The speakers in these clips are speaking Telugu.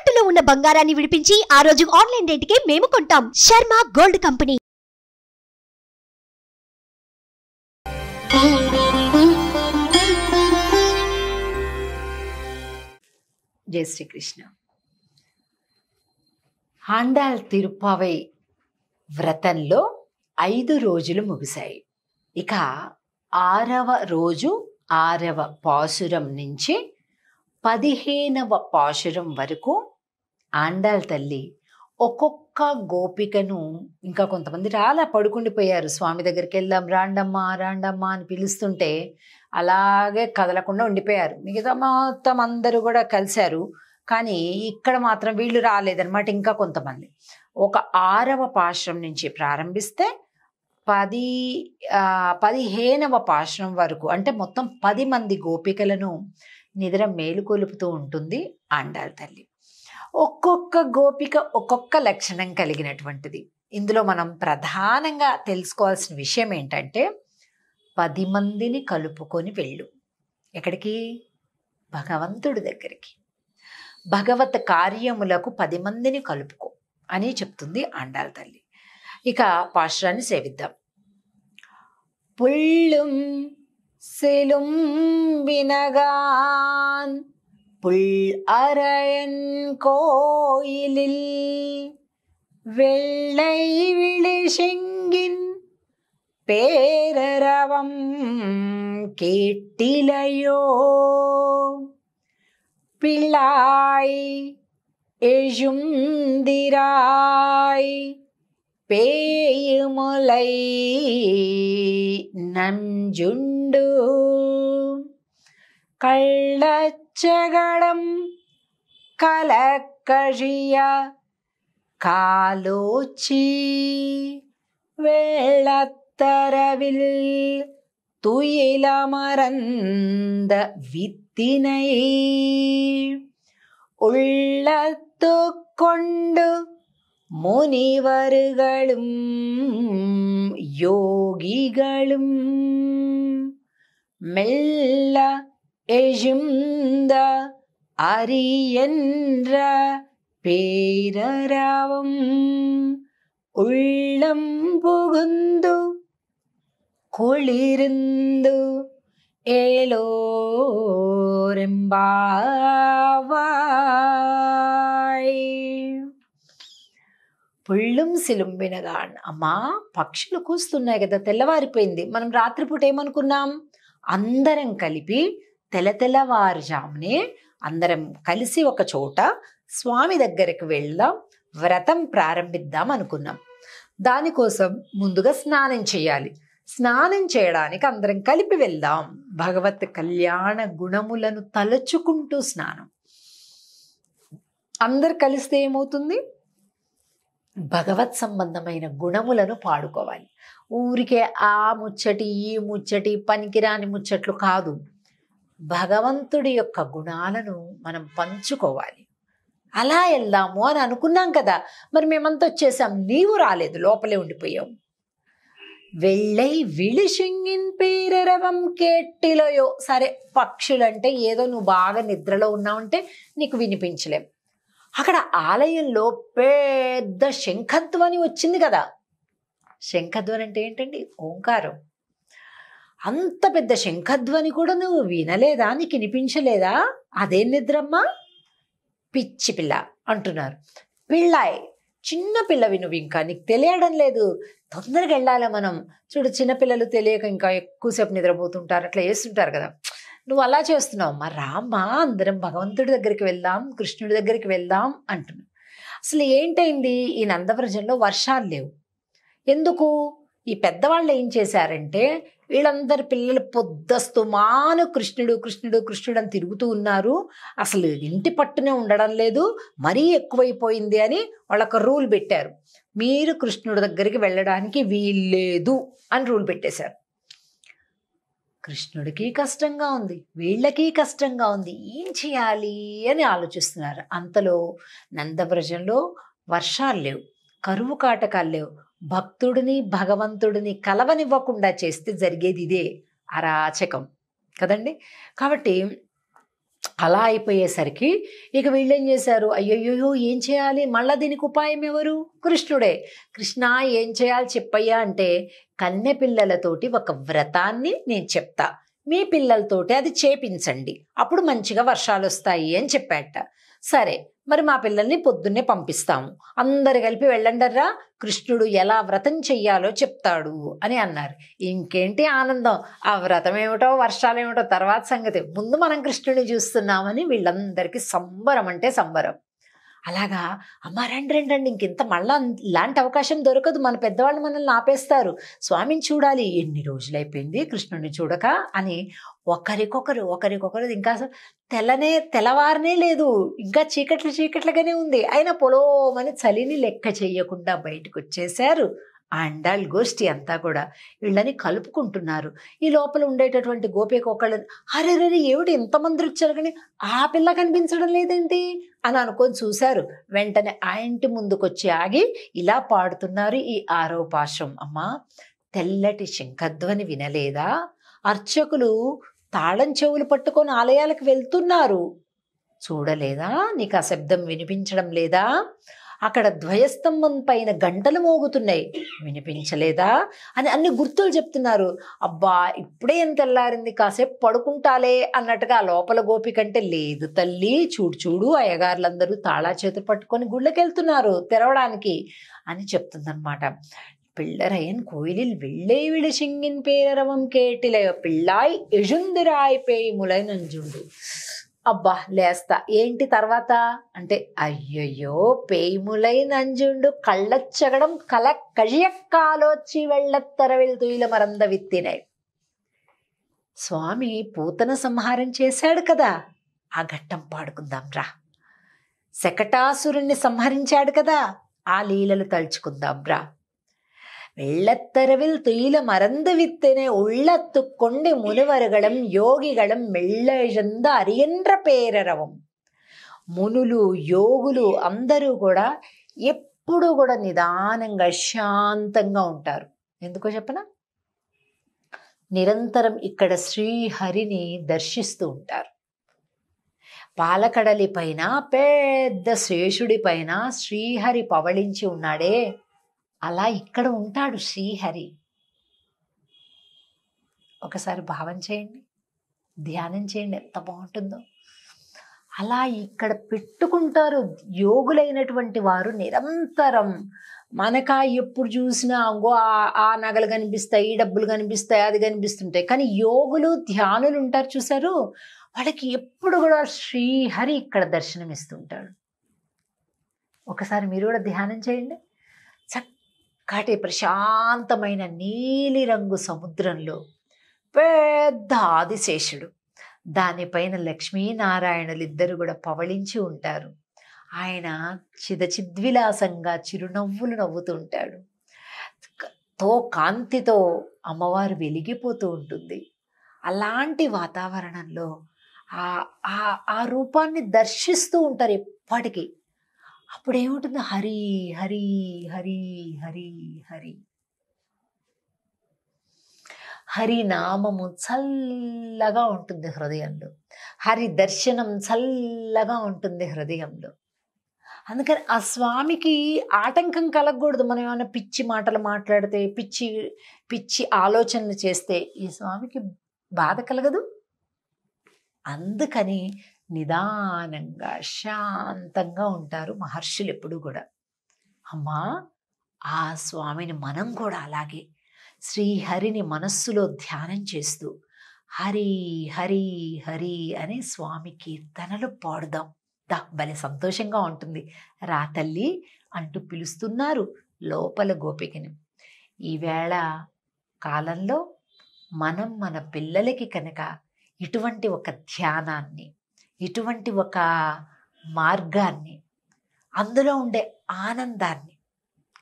తాకట్టులో ఉన్న బంగారాన్ని విడిపించి ఆ రోజు ఆన్లైన్ రేటుకే మేము కొంటాం. Sharma gold company. జై శ్రీకృష్ణ. ఆండాళ్ తిరుప్పావై వ్రతంలో 5 రోజులు ముగిశాయి. ఇక 6వ రోజు 6వ పాశురం నుంచి 15వ పాశురం వరకు ఆండాళ్ తల్లి ఒక్కొక్క గోపికను, ఇంకా కొంతమంది చాలా పడుకుండిపోయారు, స్వామి దగ్గరికి వెళ్దాం రాండమ్మా రాండమ్మా అని పిలుస్తుంటే అలాగే కదలకుండా ఉండిపోయారు. మిగతా మొత్తం అందరూ కూడా కలిశారు, కానీ ఇక్కడ మాత్రం వీళ్ళు రాలేదన్నమాట. ఇంకా కొంతమంది ఒక 6వ పాశురం నుంచి ప్రారంభిస్తే 15వ పాశురం వరకు, అంటే మొత్తం 10 మంది గోపికలను నిద్ర మేలుకొలుపుతూ ఉంటుంది ఆండాళ్ తల్లి. ఒక్కొక్క గోపిక ఒక్కొక్క లక్షణం కలిగినటువంటిది. ఇందులో మనం ప్రధానంగా తెలుసుకోవాల్సిన విషయం ఏంటంటే, 10 మందిని కలుపుకొని వెళ్ళు. ఎక్కడికి? భగవంతుడి దగ్గరికి. భగవత్ కార్యములకు 10 మందిని కలుపుకో అని చెప్తుంది ఆండాళ్ తల్లి. ఇక పాశురాన్ని సేవిద్దాం. పుళ్ళుం సెలుం వినగాన్ புல் அரையன் கோயிலில் வெள்ளை விழிசெங்கின் பேரரவம் கேட்டிலையோ பிள்ளாய் எழுந்திராய் பேயுமுலை நஞ்சுண்டு கள்ளச்சகடம் கலக்கழிய காலோச்சி வெள்ளத்தரவில் துயிலமர்ந்த வித்தினை உள்ளத்து கொண்டு முனிவர்களும் யோகிகளும் மெல்ல எழுந்த அரியன்ற பேரரவம் உள்ளம் புகுந்து குளிர்ந்து ஏலோரெம்பாவாய். పుళ్ళుం సిలుంబినగాన్. అమ్మా, పక్షులు కూస్తున్నాయి కదా, తెల్లవారిపోయింది. మనం రాత్రిపూట ఏమనుకున్నాం? అందరం కలిపి తెల్లవారుజామునే అందరం కలిసి ఒక చోట స్వామి దగ్గరికి వెళ్దాం, వ్రతం ప్రారంభిద్దాం అనుకున్నాం. దానికోసం ముందుగా స్నానం చేయాలి. స్నానం చేయడానికి అందరం కలిపి వెళ్దాం. భగవత్ కళ్యాణ గుణములను తలుచుకుంటూ స్నానం. అందరు కలిస్తే ఏమవుతుంది? భగవత్ సంబంధమైన గుణములను పాడుకోవాలి. ఊరికే ఆ ముచ్చటి ఈ ముచ్చటి పనికిరాని ముచ్చట్లు కాదు, భగవంతుడి యొక్క గుణాలను మనం పంచుకోవాలి. అలా వెళ్దాము అని అనుకున్నాం కదా, మరి మేమంతా వచ్చేసాం, నీవు రాలేదు, లోపలే ఉండిపోయావు. వెళ్ళై విళిశింగిన్ పేరరవం కేట్టిలయో. సరే, పక్షులంటే ఏదో నువ్వు బాగా నిద్రలో ఉన్నావంటే నీకు వినిపించలేం. అక్కడ ఆలయంలో పెద్ద శంఖధ్వని వచ్చింది కదా. శంఖధ్వని అంటే ఏంటండి? ఓంకారం. అంత పెద్ద శంఖధ్వని కూడా నువ్వు వినలేదా? నీకు వినిపించలేదా? అదే నిద్రమ్మా, పిచ్చి పిల్ల అంటున్నారు. పిల్లాయ్, చిన్న పిల్లవి నువ్వు, ఇంకా నీకు తెలియడం లేదు, తొందరగా వెళ్ళాలి మనం. చూడు, చిన్నపిల్లలు తెలియక ఇంకా ఎక్కువసేపు నిద్రపోతుంటారు, అట్లా చేస్తుంటారు కదా. నువ్వు అలా చేస్తున్నావు. మరి రామ్మా, అందరం భగవంతుడి దగ్గరికి వెళ్దాం, కృష్ణుడి దగ్గరికి వెళ్దాం అంటున్నావు. అసలు ఏంటైంది? ఈ నందవ్రజంలో వర్షాలు లేవు. ఎందుకు? ఈ పెద్దవాళ్ళు ఏం చేశారంటే, వీళ్ళందరి పిల్లలు పొద్దస్తుమాను కృష్ణుడు కృష్ణుడు కృష్ణుడు అని తిరుగుతూ ఉన్నారు, అసలు ఇంటి పట్టునే ఉండడం లేదు, మరీ ఎక్కువైపోయింది అని వాళ్ళొక రూల్ పెట్టారు. మీరు కృష్ణుడి దగ్గరికి వెళ్ళడానికి వీల్లేదు అని రూల్ పెట్టేశారు. కృష్ణుడికి కష్టంగా ఉంది, వీళ్ళకి కష్టంగా ఉంది, ఏం చేయాలి అని ఆలోచిస్తున్నారు. అంతలో నందవ్రజంలో వర్షాలు లేవు, కరువు కాటకాలు లేవు. భక్తుడిని భగవంతుడిని కలవనివ్వకుండా చేస్తే జరిగేది ఇదే, అరాచకం కదండి. కాబట్టి అలా అయిపోయేసరికి ఇక వీళ్ళేం చేశారు, అయ్యయ్యో ఏం చేయాలి, మళ్ళా దీనికి ఉపాయం ఎవరు, కృష్ణుడే. కృష్ణ ఏం చేయాలి చెప్పయ్యా అంటే, కన్నె పిల్లలతోటి ఒక వ్రతాన్ని నేను చెప్తా, మీ పిల్లలతోటి అది చేపించండి, అప్పుడు మంచిగా వర్షాలు వస్తాయి అని చెప్పాట. సరే మరి మా పిల్లల్ని పొద్దున్నే పంపిస్తాము, అందరు కలిపి వెళ్ళండర్రా, కృష్ణుడు ఎలా వ్రతం చెయ్యాలో చెప్తాడు అని అన్నారు. ఇంకేంటి ఆనందం, ఆ వ్రతం ఏమిటో వర్షాలు ఏమిటో తర్వాత సంగతి, ముందు మనం కృష్ణుడిని చూస్తున్నామని వీళ్ళందరికీ సంబరం అంటే సంబరం. అలాగా అమ్మ రండి రండి రండి, ఇంకెంత మళ్ళా ఇలాంటి అవకాశం దొరకదు, మన పెద్దవాళ్ళు మనల్ని ఆపేస్తారు, స్వామిని చూడాలి, ఎన్ని రోజులైపోయింది కృష్ణుడిని చూడక అని ఒకరికొకరు ఇంకా అసలు తెల్లవారనే లేదు, ఇంకా చీకట్లుగానే ఉంది, అయినా పొలోమని చలిని లెక్క చెయ్యకుండా బయటకు వచ్చేసారు. ఆండాళ్ గోష్ఠి అంతా కూడా వీళ్ళని కలుపుకుంటున్నారు. ఈ లోపల ఉండేటటువంటి గోపికొకళ్ళని, అరే ఏమిటి ఇంతమంది వచ్చారు కానీ ఆ పిల్ల కనిపించడం లేదేంటి అని అనుకొని చూశారు. వెంటనే ఆ ఇంటి ముందుకొచ్చి ఆగి ఇలా పాడుతున్నారు ఈ ఆరో పాశం. అమ్మా, తెల్లటి శంఖధ్వని వినలేదా, అర్చకులు తాళం చెవులు పట్టుకొని ఆలయాలకు వెళ్తున్నారు, చూడలేదా, నీకు ఆ శబ్దం వినిపించడం లేదా, అక్కడ ధ్వజస్తంభం పైన గంటలు మోగుతున్నాయి, వినిపించలేదా అని అన్ని గుర్తులు చెప్తున్నారు. అబ్బా ఇప్పుడే ఎంత తెల్లారింది, కాసేపు పడుకుంటాలే అన్నట్టుగా ఆ లోపల గోపికంటే, లేదు తల్లి చూడు అయ్యగారులందరూ తాళా చేతులు పట్టుకొని గుళ్ళకి వెళ్తున్నారు తెరవడానికి అని చెప్తుందనమాట. పిల్లరయన్ కోయిలిల్ వెள்ளై విళసింగిన్ పేరరవం కేటిలయ పిళ్ళాయ్ ఎజుందిరాయ్ పేయి ములై నంజుండు. అబ్బా లేస్తా, ఏంటి తర్వాత అంటే, అయ్యయ్యో పేయిములై నంజుండు కళ్ళచ్చగడం కల కజియక్కాలోచి వెళ్ళత్తర వెళ్తుయిల మరంద విత్తినాయి. స్వామి పూతన సంహారం చేశాడు కదా, ఆ ఘట్టం పాడుకుందాం రా. శకటాసురుణ్ణి సంహరించాడు కదా, ఆ లీలలు తలుచుకుందాం రా. வெள்ளத்தரவில் துயில மறந்து வித்தனே உள்ளத்து கொண்டு முனிவர்களும் యోగిగళం మెళ్ళెజంద అరియండ్ర పేరరవం. మునులు యోగులు అందరూ కూడా ఎప్పుడు కూడా నిదానంగా శాంతంగా ఉంటారు. ఎందుకో చెప్పనా, నిరంతరం ఇక్కడ శ్రీహరిని దర్శిస్తూ ఉంటారు. పాలకడలి పైన పెద్ద శేషుడి పైన శ్రీహరి పవళించి ఉన్నాడే, అలా ఇక్కడ ఉంటాడు శ్రీహరి. ఒకసారి భావం చేయండి, ధ్యానం చేయండి, ఎంత బాగుంటుందో. అలా ఇక్కడ పెట్టుకుంటారు యోగులైనటువంటి వారు నిరంతరం. మనకా ఎప్పుడు చూసినా అంగో ఆ నగలు కనిపిస్తాయి, డబ్బులు కనిపిస్తాయి, అది కనిపిస్తుంటాయి, కానీ యోగులు ధ్యానులు ఉంటారు చూసారు, వాళ్ళకి ఎప్పుడు కూడా శ్రీహరి ఇక్కడ దర్శనం ఇస్తుంటాడు. ఒకసారి మీరు కూడా ధ్యానం చేయండి. చక్కటి ప్రశాంతమైన నీలిరంగు సముద్రంలో పెద్ద ఆదిశేషుడు, దానిపైన లక్ష్మీనారాయణులు ఇద్దరు కూడా పవళించి ఉంటారు. ఆయన చిద్విలాసంగా చిరునవ్వులు నవ్వుతూ ఉంటాడు. కాంతితో అమ్మవారు వెలిగిపోతూ ఉంటుంది. అలాంటి వాతావరణంలో ఆ రూపాన్ని దర్శిస్తూ ఉంటారు ఎప్పటికీ. అప్పుడు ఏముంటుంది, హరి హరి హరి హరి హరి, హరినామము చల్లగా ఉంటుంది హృదయంలో, హరి దర్శనం చల్లగా ఉంటుంది హృదయంలో. అందుకని ఆ స్వామికి ఆటంకం కలగకూడదు. మనం ఏమైనా పిచ్చి మాటలు మాట్లాడితే, పిచ్చి ఆలోచనలు చేస్తే ఈ స్వామికి బాధ కలగదు. అందుకని నిదానంగా శాంతంగా ఉంటారు మహర్షులు ఎప్పుడు కూడా. అమ్మా, ఆ స్వామిని మనం కూడా అలాగే శ్రీహరిని మనస్సులో ధ్యానం చేస్తూ హరి హరి హరి అనే స్వామి కీర్తనలు పాడుదాం. భలే సంతోషంగా ఉంటుంది. రా తల్లి అంటూ పిలుస్తున్నారు లోపల గోపికని. ఈవేళ కాలంలో మనం మన పిల్లలకి కనుక ఇటువంటి ఒక ధ్యానాన్ని, ఇటువంటి ఒక మార్గాన్ని, అందులో ఉండే ఆనందాన్ని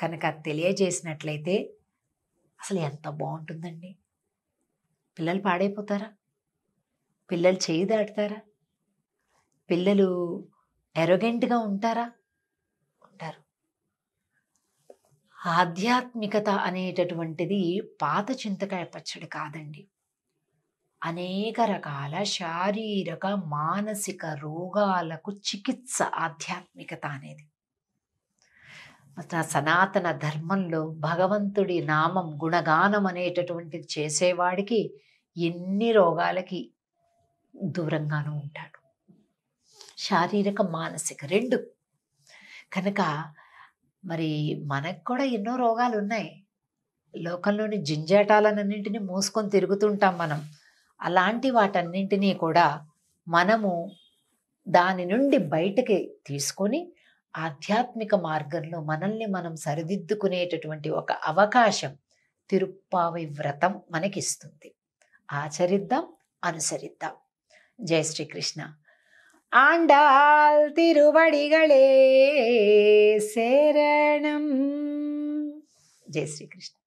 కనుక తెలియజేసినట్లయితే అసలు ఎంత బాగుంటుందండి. పిల్లలు పాడైపోతారా? పిల్లలు చేయి దాటుతారా? పిల్లలు ఎరోగెంట్గా ఉంటారా? ఉంటారు. ఆధ్యాత్మికత అనేటటువంటిది పాత చింతకాయ పచ్చడి కాదండి. అనేక రకాల శారీరక మానసిక రోగాలకు చికిత్స ఆధ్యాత్మికత అనేది. సనాతన ధర్మంలో భగవంతుడి నామం గుణగానం అనేటటువంటిది చేసేవాడికి ఎన్ని రోగాలకి దూరంగానూ ఉంటాడు. శారీరక మానసిక రెండు. కనుక మరి మనకు కూడా ఎన్నో రోగాలు ఉన్నాయి. లోకంలోని జింజాటాలన్నింటినీ మోసుకొని తిరుగుతుంటాం మనం. అలాంటి వాటన్నింటినీ కూడా మనము దాని నుండి బయటకి తీసుకొని ఆధ్యాత్మిక మార్గంలో మనల్ని మనం సరిదిద్దుకునేటటువంటి ఒక అవకాశం తిరుప్పావై వ్రతం మనకిస్తుంది. ఆచరిద్దాం, అనుసరిద్దాం. జై శ్రీకృష్ణ. ఆండాల్ తిరువడిగళే శరణం. జై శ్రీకృష్ణ.